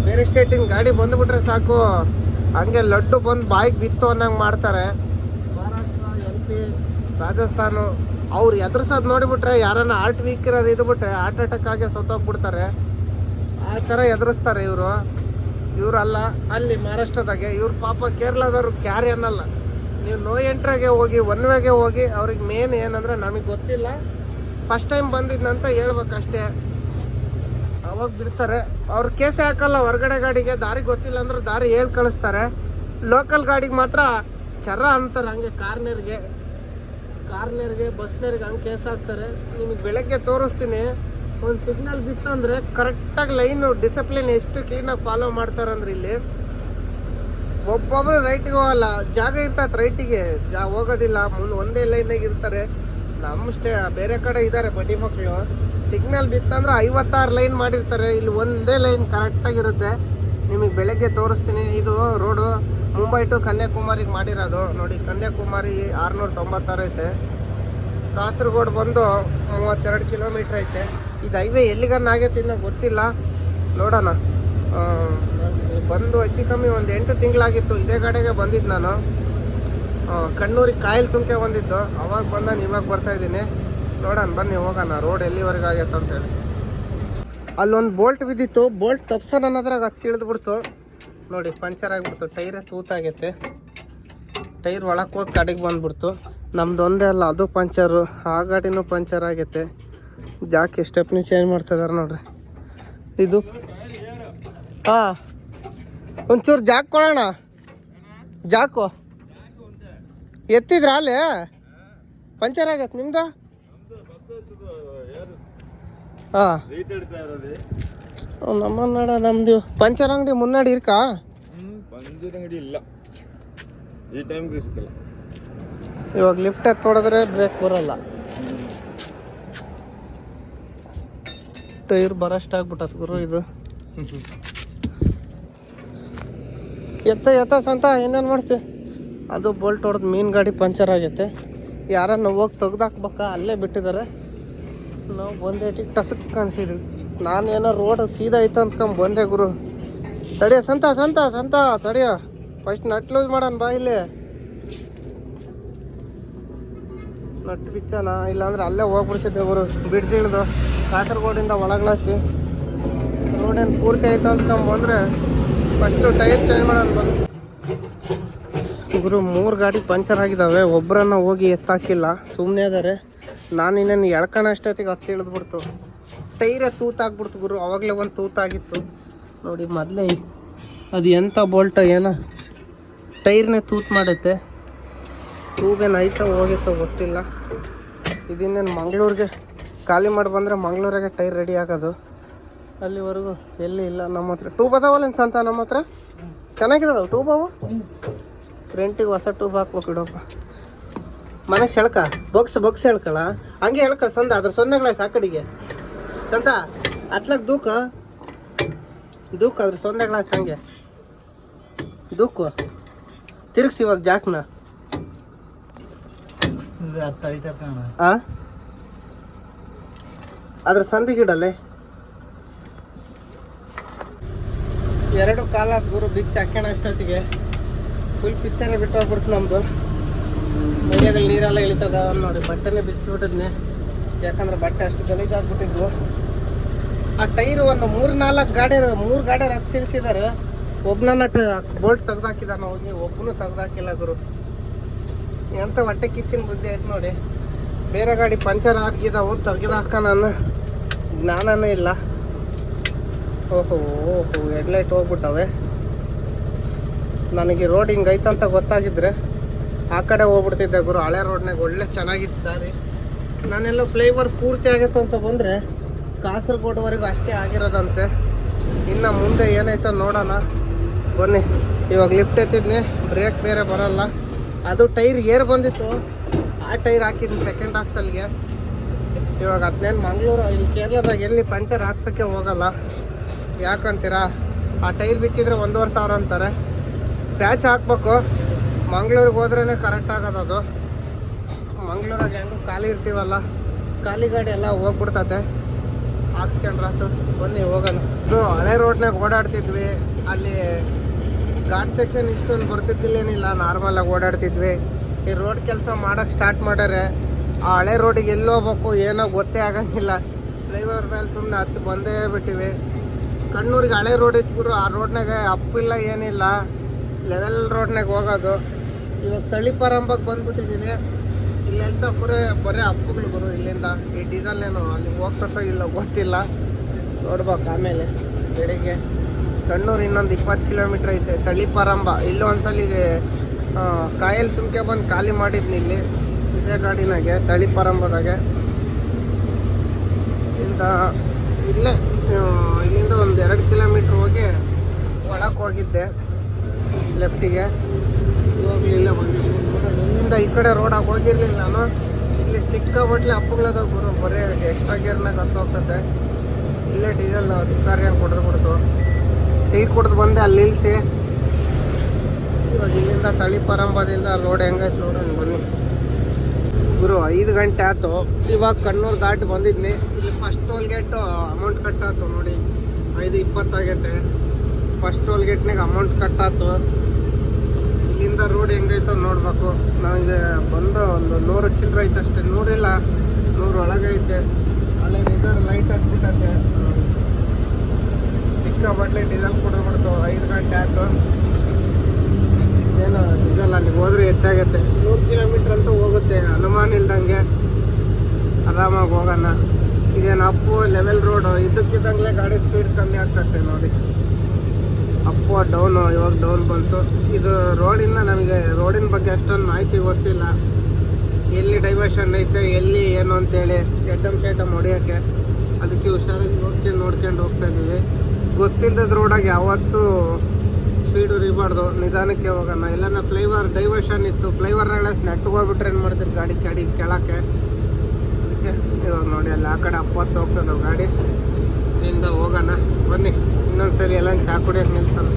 ಬೇರೆ ಸ್ಟೇಟಿನ ಗಾಡಿ ಬಂದುಬಿಟ್ರೆ ಸಾಕು, ಹಂಗೆ ಲಡ್ಡು ಬಂದು ಬಾಯಿಗೆ ಬಿತ್ತು ಅನ್ನಂಗೆ ಮಾಡ್ತಾರೆ. ಮಹಾರಾಷ್ಟ್ರ, MP, ರಾಜಸ್ಥಾನ ಅವ್ರು ಎದುರ್ಸೋದು ನೋಡಿಬಿಟ್ರೆ ಯಾರನ್ನ ಹಾರ್ಟ್ ವೀಕ್ ಇರೋದು ಇದ್ಬಿಟ್ರೆ ಹಾರ್ಟ್ ಅಟ್ಯಾಕ್ ಆಗಿ ಸತ್ತೋಗ್ಬಿಡ್ತಾರೆ. ಆ ಥರ ಎದುರಿಸ್ತಾರೆ ಇವರು ಅಲ್ಲ. ಅಲ್ಲಿ ಮಹಾರಾಷ್ಟ್ರದಾಗೆ ಇವ್ರು ಪಾಪ ಕೇರಳದವ್ರು ಕ್ಯಾರಿ ಅನ್ನಲ್ಲ. ನೀವು ನೋ ಎಂಟ್ರಾಗೆ ಹೋಗಿ, ಒನ್ ವೇಗೆ ಹೋಗಿ. ಅವ್ರಿಗೆ ಮೇನ್ ಏನಂದರೆ ನಮಗೆ ಗೊತ್ತಿಲ್ಲ, ಫಸ್ಟ್ ಟೈಮ್ ಬಂದಿದ್ನಂತ ಹೇಳ್ಬೇಕಷ್ಟೇ. ಅವಾಗ ಬಿಡ್ತಾರೆ. ಅವ್ರು ಕೇಸೇ ಹಾಕಲ್ಲ. ಹೊರಗಡೆ ಗಾಡಿಗೆ ದಾರಿ ಗೊತ್ತಿಲ್ಲ ಅಂದ್ರೆ ದಾರಿ ಹೇಳಿ ಕಳಿಸ್ತಾರೆ. ಲೋಕಲ್ ಗಾಡಿಗೆ ಮಾತ್ರ ಚರ ಅಂತಾರೆ. ಹಂಗೆ ಕಾರ್ನರ್ಗೆ ಬಸ್ನವ್ರಿಗೆ ಹಂಗೆ ಕೇಸ್ ಹಾಕ್ತಾರೆ. ನಿಮಗೆ ಬೆಳಗ್ಗೆ ತೋರಿಸ್ತೀನಿ. ಒಂದು ಸಿಗ್ನಲ್ ಬಿತ್ತಂದರೆ ಕರೆಕ್ಟಾಗಿ ಲೈನು ಡಿಸಿಪ್ಲಿನ್ ಎಷ್ಟು ಕ್ಲೀನಾಗಿ ಫಾಲೋ ಮಾಡ್ತಾರಂದ್ರೆ ಇಲ್ಲಿ ಒಬ್ಬೊಬ್ರು ರೈಟಿಗೆ ಹೋಗಲ್ಲ, ಜಾಗ ಇರ್ತೈತೆ ರೈಟಿಗೆ ಹೋಗೋದಿಲ್ಲ, ಮುಂದೆ ಒಂದೇ ಲೈನಾಗ ಇರ್ತಾರೆ. ನಮ್ಮಷ್ಟೇ ಬೇರೆ ಕಡೆ ಇದ್ದಾರೆ ಬಡ್ಡಿ ಮಕ್ಕಳು, ಸಿಗ್ನಲ್ ಬಿತ್ತಂದ್ರೆ 56 ಲೈನ್ ಮಾಡಿರ್ತಾರೆ. ಇಲ್ಲಿ ಒಂದೇ ಲೈನ್ ಕರೆಕ್ಟಾಗಿರುತ್ತೆ. ನಿಮಗೆ ಬೆಳಗ್ಗೆ ತೋರಿಸ್ತೀನಿ. ಇದು ರೋಡು ಮುಂಬೈ ಟು ಕನ್ಯಾಕುಮಾರಿಗೆ ಮಾಡಿರೋದು ನೋಡಿ. ಕನ್ಯಾಕುಮಾರಿ 696 ಐತೆ. ಕಾಸರಗೋಡು ಬಂದು 32 ಕಿಲೋಮೀಟ್ರ್ ಐತೆ. ಇದು ಹೈವೇ ಎಲ್ಲಿಗನ್ನ ಆಗೈತೆ ಇನ್ನೂ ಗೊತ್ತಿಲ್ಲ, ನೋಡೋಣ. ಬಂದು ಹೆಚ್ಚು ಕಮ್ಮಿ ಒಂದು 8 ತಿಂಗಳಾಗಿತ್ತು. ಇದೇ ಗಾಡಿಗೆ ಬಂದಿದ್ದು ನಾನು. ಕಣ್ಣೂರಿಗೆ ಕಾಯಿಲ್ ತುಂಬ್ಕೆ ಬಂದಿದ್ದು, ಅವಾಗ ಬಂದ ಇವಾಗ ಬರ್ತಾ ಇದ್ದೀನಿ. ನೋಡೋಣ ಬನ್ನಿ ಹೋಗೋಣ ರೋಡ್ ಎಲ್ಲಿವರೆಗೆ ಆಗೈತೆ ಅಂತೇಳಿ. ಅಲ್ಲೊಂದು ಬೋಲ್ಟ್ ಬಿದ್ದಿತ್ತು, ಬೋಲ್ಟ್ ತಪ್ಸೋಣ ಅನ್ನೋದ್ರಾಗ ಅದು ತಿಳಿದ್ಬಿಡ್ತು ನೋಡಿ. ಪಂಚರ್ ಆಗಿಬಿಡ್ತು, ಟೈರೇ ತೂತಾಗೈತೆ. ಟೈರ್ ಒಳಕ್ಕೆ ಹೋಗಿ ಕಡೆಗೆ ಬಂದ್ಬಿಡ್ತು. ನಮ್ದು ಒಂದೇ ಅಲ್ಲ, ಅದು ಪಂಚರು, ಆ ಗಾಡಿನೂ ಪಂಚರ್ ಆಗೈತೆ. ಜಾಕಿ ಸ್ಟೆಪ್ನಿ ಚೇಂಜ್ ಮಾಡ್ತಿದಾರೆ ನೋಡ್ರಿ. ಇದು ಹಾಂ, ಒಂಚೂರು ಜಾಕ್ ಕೊಡೋಣ. ಜಾಕು ಎತ್ತಿದ್ರ ಅಲ್ಲೇ ಪಂಚರ್ ಆಗೈತೆ ನಿಮ್ದು? ಹಾಂ ನಮ್ಮ ನೋಡ, ನಮ್ದು ಪಂಚರ್ ಅಂಗಡಿ ಮುನ್ನಾಡಿ ಇರ್ಕಾ? ಪಂಚರ್ ಅಂಗಡಿ ಇಲ್ಲ, ಈ ಟೈಮ್ಗೆ ಸಿಕ್ಕಲ್ಲ. ಇವಾಗ ಲಿಫ್ಟ್ ಎತ್ತು ಹೊಡೆದ್ರೆ ಬ್ರೇಕ್ ಬರೋಲ್ಲ. ಟೈರ್ ಬರಷ್ಟು ಆಗ್ಬಿಟ್ಟತ್ ಗುರು ಇದು. ಎತ್ತ ಸಂತ ಏನೇನು ಮಾಡ್ತೀವಿ? ಅದು ಬೋಲ್ಟ್ ಹೊಡೆದು ಮೀನು ಗಾಡಿ ಪಂಚರ್ ಆಗೈತೆ. ಯಾರನ್ನ ಹೋಗಿ ತೆಗ್ದಾಕ್ಬೇಕಾ, ಅಲ್ಲೇ ಬಿಟ್ಟಿದ್ದಾರೆ. ನಾವು ಬಂದೇಟಿಗೆ ಟಸಕ್ ಕಾಣಿಸಿದ್ವಿ. ನಾನೇನೋ ರೋಡ್ ಸೀದಾ ಐತೆ ಅಂದ್ಕೊಂಡ್ ಬಂದೆ ಗುರು. ತಡಿಯ ಸಂತ ತಡಿಯ, ಫಸ್ಟ್ ನಟ್ ಲೂಸ್ ಮಾಡೋಣ ಬಾ. ಇಲ್ಲಿ ನಟ್ ಬಿಚ್ಚನ, ಇಲ್ಲಾಂದ್ರೆ ಅಲ್ಲೇ ಹೋಗ್ಬಿಡ್ತಿದ್ದೆ ಗುರು. ಬಿಡ್ಜ್ ಇಳ್ದು ಕಾಸರಗೋಡಿಂದ ಒಳಗ್ಲಾಸಿ ರೋಡೇನು ಪೂರ್ತಿ ಆಯ್ತು ಅಂದ್ಕೊಂಡ್ ಬಂದರೆ ಫಸ್ಟು ಟೈರ್ ಚೇಂಜ್ ಮಾಡೋಣ ಬಂದು ಗುರು. 3 ಗಾಡಿ ಪಂಚರ್ ಆಗಿದ್ದಾವೆ. ಒಬ್ಬರನ್ನ ಹೋಗಿ ಎತ್ತಾಕಿಲ್ಲ, ಸುಮ್ಮನೆ ಅದಾರೆ. ನಾನು ಇನ್ನೇನು ಎಳ್ಕಣ ಅಷ್ಟೊತ್ತಿಗೆ ಹತ್ತಿ ಇಳಿದ್ಬಿಡ್ತು. ಟೈರೇ ತೂತಾಗ್ಬಿಡ್ತು ಗುರು. ಅವಾಗಲೇ ಒಂದು ತೂತಾಗಿತ್ತು ನೋಡಿ. ಮೊದಲೇ ಅದು ಎಂಥ ಬೋಲ್ಟ ಏನೋ ಟೈರ್ನೇ ತೂತು ಮಾಡೈತೆ. ಟ್ಯೂಬೇನು ಐತೆ ಹೋಗಿತ್ತೋ ಗೊತ್ತಿಲ್ಲ. ಇದಿನ್ನೇನು ಮಂಗಳೂರಿಗೆ ಖಾಲಿ ಮಾಡಿ ಬಂದರೆ ಮಂಗಳೂರಾಗೆ ಟೈರ್ ರೆಡಿ ಆಗೋದು. ಅಲ್ಲಿವರೆಗೂ ಎಲ್ಲಿ ಇಲ್ಲ ನಮ್ಮ ಹತ್ರ. ಟ್ಯೂಬ್ ಅದಾವಲ್ಲ ಸಂತ ನಮ್ಮ ಹತ್ರ? ಚೆನ್ನಾಗಿದಾವೆ ಟ್ಯೂಬ್ ಅವು. ಫ್ರಂಟಿಗೆ ಹೊಸ ಟ್ಯೂಬ್ ಹಾಕ್ಬೇಕು ಇಡಪ್ಪ. ಮನೆಗೆ ಸೆಳ್ಕ ಬೊಕ್ಸ್ ಹೇಳ್ಕಳ ಹಂಗೆ ಹೇಳ್ಕ ಸಂದ. ಅದ್ರ ಸೊನ್ನೆಗಳ ಸಾಕಡಿಗೆ ಸಂತ ಹತ್ಲಕ್ ದೂಕ ಅದ್ರ ಸೊನ್ನೆ ಗ್ಲಾಸ್ ಹಂಗೆ ದೂಕು ತಿರುಗಿಸಿ ಇವಾಗ ಜಾಸ್ನ. ಅದ್ರ ಸಂದಿಗಿಡಲ್ಲೇ 2 ಕಾಲ ಗುರು ಬಿಚ್ಚಿ ಹಾಕ್ಯಣ ಅಷ್ಟೊತ್ತಿಗೆ. ಫುಲ್ ಪಿಕ್ಚರೇ ಬಿಟ್ಟು ಹೋಗ್ಬಿಡ್ತು ನಮ್ಮದು. ಮೈಯಾಗಲ್ಲಿ ನೀರೆಲ್ಲ ಇಳಿತದ ನೋಡಿ. ಬಟ್ಟೆನೇ ಬಿಚ್ಚಿಬಿಟ್ಟಿದ್ನಿ, ಯಾಕಂದ್ರೆ ಬಟ್ಟೆ ಅಷ್ಟು ಗಲೀಜಾಗ್ಬಿಟ್ಟಿದ್ವು. ಆ ಟೈರು ಒಂದು 3-4 ಗಾಡಿಯರು ಹತ್ತು ಸಿಲ್ಸಿದ್ದಾರೆ. ಒಬ್ಬನ ಬೋಲ್ಟ್ ತೆಗ್ದಾಕಿದಾನ ಹೋಗಿ, ಒಬ್ಬನು ತೆಗ್ದಾಕಿಲ್ಲ ಗುರು. ಎಂತ ಹೊಟ್ಟೆ ಕಿಚ್ಚಿನ ಬುದ್ಧಿ ಆಯ್ತು ನೋಡಿ. ಬೇರೆ ಗಾಡಿ ಪಂಚರ್ ಆದ್ಗಿದಾವು, ತೆಗ್ದಾಕ ನಾನು ಜ್ಞಾನನೇ ಇಲ್ಲ. ಓಹೋ ಹೆಡ್ಲೈಟ್ ಹೋಗ್ಬಿಟ್ಟವೆ. ನನಗೆ ರೋಡ್ ಹಿಂಗೆ ಐತಂತ ಗೊತ್ತಾಗಿದ್ರೆ ಆ ಕಡೆ ಹೋಗ್ಬಿಡ್ತಿದ್ದೆ ಗುರು. ಹಳೆ ರೋಡ್ನಾಗ ಒಳ್ಳೆ ಚೆನ್ನಾಗಿದ್ದಾರೆ. ನಾನೆಲ್ಲೋ ಫ್ಲೈಓವರ್ ಪೂರ್ತಿ ಆಗೈತೆ ಅಂತ ಬಂದರೆ ಕಾಸರಗೋಡುವರೆಗೂ ಅಷ್ಟೇ ಆಗಿರೋದಂತೆ. ಇನ್ನು ಮುಂದೆ ಏನಾಯ್ತೋ ನೋಡೋಣ ಬನ್ನಿ. ಇವಾಗ ಲಿಫ್ಟ್ ಎತ್ತಿದ್ನಿ, ಬ್ರೇಕ್ ಬೇರೆ ಬರೋಲ್ಲ. ಅದು ಟೈರ್ ಏರ್ ಬಂದಿತ್ತು, ಆ ಟೈರ್ ಹಾಕಿದ್ನಿ ಸೆಕೆಂಡ್ ಹಾಕ್ಸಲ್ಗೆ. ಇವಾಗ ಅದನ್ನೇನು ಮಂಗಳೂರು ಇಲ್ಲಿ ಕೇರಳದಾಗ ಎಲ್ಲಿ ಪಂಚರ್ ಹಾಕ್ಸೋಕ್ಕೆ ಹೋಗಲ್ಲ. ಯಾಕಂತೀರಾ? ಆ ಟೈರ್ ಬಿಚ್ಚಿದ್ರೆ 1,500 ಅಂತಾರೆ. ಪ್ಯಾಚ್ ಹಾಕ್ಬೇಕು. ಮಂಗಳೂರಿಗೆ ಹೋದ್ರೇ ಕರೆಕ್ಟ್ ಆಗೋದು ಅದು. ಮಂಗಳೂರಾಗ ಹೆಂಗೂ ಖಾಲಿ ಇರ್ತೀವಲ್ಲ, ಖಾಲಿ ಗಾಡಿ ಎಲ್ಲ ಹೋಗ್ಬಿಡ್ತತೆ. ಹಾಕ್ಸ್ಕೊಂಡ್ರಾತು ಬನ್ನಿ ಹೋಗೋಣ. ಹಳೆ ರೋಡ್ನಾಗ ಓಡಾಡ್ತಿದ್ವಿ. ಅಲ್ಲಿ ಘಾಟ್ ಸೆಕ್ಷನ್ ಇಷ್ಟೊಂದು ಬರ್ತಿದ್ದಿಲ್ಲೇನಿಲ್ಲ, ನಾರ್ಮಲಾಗಿ ಓಡಾಡ್ತಿದ್ವಿ. ಈ ರೋಡ್ ಕೆಲಸ ಮಾಡೋಕ್ಕೆ ಸ್ಟಾರ್ಟ್ ಮಾಡ್ಯಾರೆ. ಆ ಹಳೆ ರೋಡಿಗೆ ಎಲ್ಲಿ ಹೋಗ್ಬೇಕು ಏನೋ ಗೊತ್ತೇ ಆಗಂಗಿಲ್ಲ. ಫ್ಲೈಓವರ್ ಮೇಲೆ ಸುಮ್ಮನೆ ಹತ್ತು ಬಂದೇ ಬಿಟ್ಟಿವಿ. ಕಣ್ಣೂರಿಗೆ ಹಳೆ ರೋಡ್ ಇತ್ತು, ಆ ರೋಡ್ನಾಗ ಅಪ್ಪಿಲ್ಲ ಏನಿಲ್ಲ, ಲೆವೆಲ್ ರೋಡ್ನಾಗ ಹೋಗೋದು. ಇವಾಗ ತಳಿಪರಂಬಕ್ಕೆ ಬಂದ್ಬಿಟ್ಟಿದ್ದೀನಿ. ಇಲ್ಲೆಂತ ಬರೀ ಅಪ್ಪುಗಳು ಗುರು. ಇಲ್ಲಿಂದ ಈ ಡೀಸಲ್ ಏನು ಅಲ್ಲಿಗೆ ಹೋಗ್ತೋ ಇಲ್ಲ ಗೊತ್ತಿಲ್ಲ, ನೋಡ್ಬೇಕು ಆಮೇಲೆ. ಬೆಳಿಗ್ಗೆ ಕಣ್ಣೂರು ಇನ್ನೊಂದು 20 ಕಿಲೋಮೀಟ್ರ್ ಐತೆ. ತಳಿಪರಂಬ ಇಲ್ಲೂ ಒಂದ್ಸಲಿಗೆ ಕಾಯಲ್ಲಿ ತುಂಬ್ಕೆ ಬಂದು ಖಾಲಿ ಮಾಡಿದ್ನಿ ಇಲ್ಲಿ ಇದೇ ಗಾಡಿನಾಗೆ, ತಳಿಪರಂಬದಾಗೆ. ಇಲ್ಲಿಂದ ಒಂದು 2 ಕಿಲೋಮೀಟ್ರ್ ಹೋಗಿ ಒಳಕ್ಕೆ ಹೋಗಿದ್ದೆ. ಲೆಫ್ಟಿಗೆ. ಇವಾಗ ಇಲ್ಲೇ ಬಂದಿದ್ದೀನಿ ಇಲ್ಲಿಂದ ಈ ಕಡೆ ರೋಡಾಗಿ ಹೋಗಿರ್ಲಿಲ್ಲ ನಾನು. ಇಲ್ಲಿ ಸಿಕ್ಕಾಬಟ್ಲೆ ಅಪ್ಪಗಳದ ಗುರು, ಬರೀ ಎಕ್ಸ್ಟ್ರಾ ಗೇರ್ನಾಗ ಹತ್ತೋಗ್ತದೆ. ಇಲ್ಲೇ ಡೀಸೆಲ್ ರಿಪೇರಿ ಹಂಗೆ ಕೊಡ್ದು ಟೀ ಕುಡ್ದು ಬಂದೆ ಅಲ್ಲಿ ನಿಲ್ಲಿಸಿ. ಇವಾಗ ಇಲ್ಲಿಂದ ತಳಿಪರಂಬದಿಂದ ರೋಡ್ ಹೆಂಗೈತೆ ನೋಡೋಣ ಬನ್ನಿ ಗುರು. 5 ಗಂಟೆ ಆಯ್ತು. ಇವಾಗ ಕಣ್ಣೂರು ದಾಟಿ ಬಂದಿದ್ನಿ. ಇಲ್ಲಿ ಫಸ್ಟ್ ಟೋಲ್ ಗೇಟು ಅಮೌಂಟ್ ಕಟ್ಟಾಯ್ತು ನೋಡಿ, 5:20 ಆಗೈತೆ. ಫಸ್ಟ್ ಟೋಲ್ ಗೇಟ್ನಾಗ ಅಮೌಂಟ್ ಕಟ್ಟಾಯ್ತು. ಇಲ್ಲಿಂದ ರೋಡ್ ಹೆಂಗೈತೋ ನೋಡ್ಬೇಕು. ನಾವೀಗ ಬಂದು ಒಂದು 100 ಚಿಲ್ಲರೆ ಐತೆ ಅಷ್ಟೇ, 100 ಇಲ್ಲ 100 ಒಳಗೆ ಐತೆ. ಅಲ್ಲೇ ರಿಸರ್ವ್ ಲೈಟ್ ಹತ್ಬಿಟ್ಟೈತೆ. ಸಿಕ್ಕಾಬಟ್ಲೆ ಡೀಸೆಲ್ ಕೊಡ್ಬಿಡ್ತು. 5 ಗಂಟೆ ಆಯ್ತು. ಏನೋ ಡೀಸೆಲ್ ಅಲ್ಲಿಗೆ ಹೋದ್ರೆ ಹೆಚ್ಚಾಗತ್ತೆ. 100 ಕಿಲೋಮೀಟ್ರ್ ಅಂತೂ ಹೋಗುತ್ತೆ, ಅನುಮಾನ ಇಲ್ದಂಗೆ ಆರಾಮಾಗಿ ಹೋಗೋಣ. ಇದೇನು ಅಪ್ಪು ಲೆವೆಲ್ ರೋಡು, ಇದಕ್ಕಿದ್ದಂಗೆ ಗಾಡಿ ಸ್ಪೀಡ್ ಕಮ್ಮಿ ಆಗ್ತದೆ ನೋಡಿ. ಅಪ್ಪು ಡೌನು, ಇವಾಗ ಡೌನ್ ಬಂತು. ಇದು ರೋಡಿಂದ ನಮಗೆ ರೋಡಿನ ಬಗ್ಗೆ ಅಷ್ಟೊಂದು ಮಾಹಿತಿ ಗೊತ್ತಿಲ್ಲ. ಎಲ್ಲಿ ಡೈವರ್ಷನ್ ಐತೆ, ಎಲ್ಲಿ ಏನು ಅಂತೇಳಿ ಶೆಟಮ್ ಹೊಡಿಯೋಕ್ಕೆ. ಅದಕ್ಕೆ ಹುಷಾರಾಗಿ ನೋಡ್ಕೊಂಡು ಹೋಗ್ತಾ ಇದ್ದೀವಿ. ಗೊತ್ತಿಲ್ಲದ ರೋಡಾಗಿ ಯಾವತ್ತೂ ಸ್ಪೀಡು ಇರಬಾರ್ದು, ನಿಧಾನಕ್ಕೆ ಹೋಗೋಣ. ಇಲ್ಲ ಫ್ಲೈವರ್ ಡೈವರ್ಷನ್ ಇತ್ತು, ಫ್ಲೈವರ್ನಾಗ ನೆಟ್ಟಗೋಗ್ಬಿಟ್ರೆ ಏನು ಮಾಡ್ತೀರಿ ಗಾಡಿ ಕೆಳಕ್ಕೆ. ಅದಕ್ಕೆ ಇವಾಗ ನೋಡಿ ಅಲ್ಲಿ ಆ ಕಡೆ 70 ಹೋಗ್ತದೆ ಗಾಡಿ. ಇಲ್ಲಿಂದ ಹೋಗೋಣ ಬನ್ನಿ. ಇನ್ನೊಂದ್ಸರಿ ಎಲ್ಲ ಚಾ ಕುಡಿಯೋಕೆ ನಿಲ್ಸೋಣ.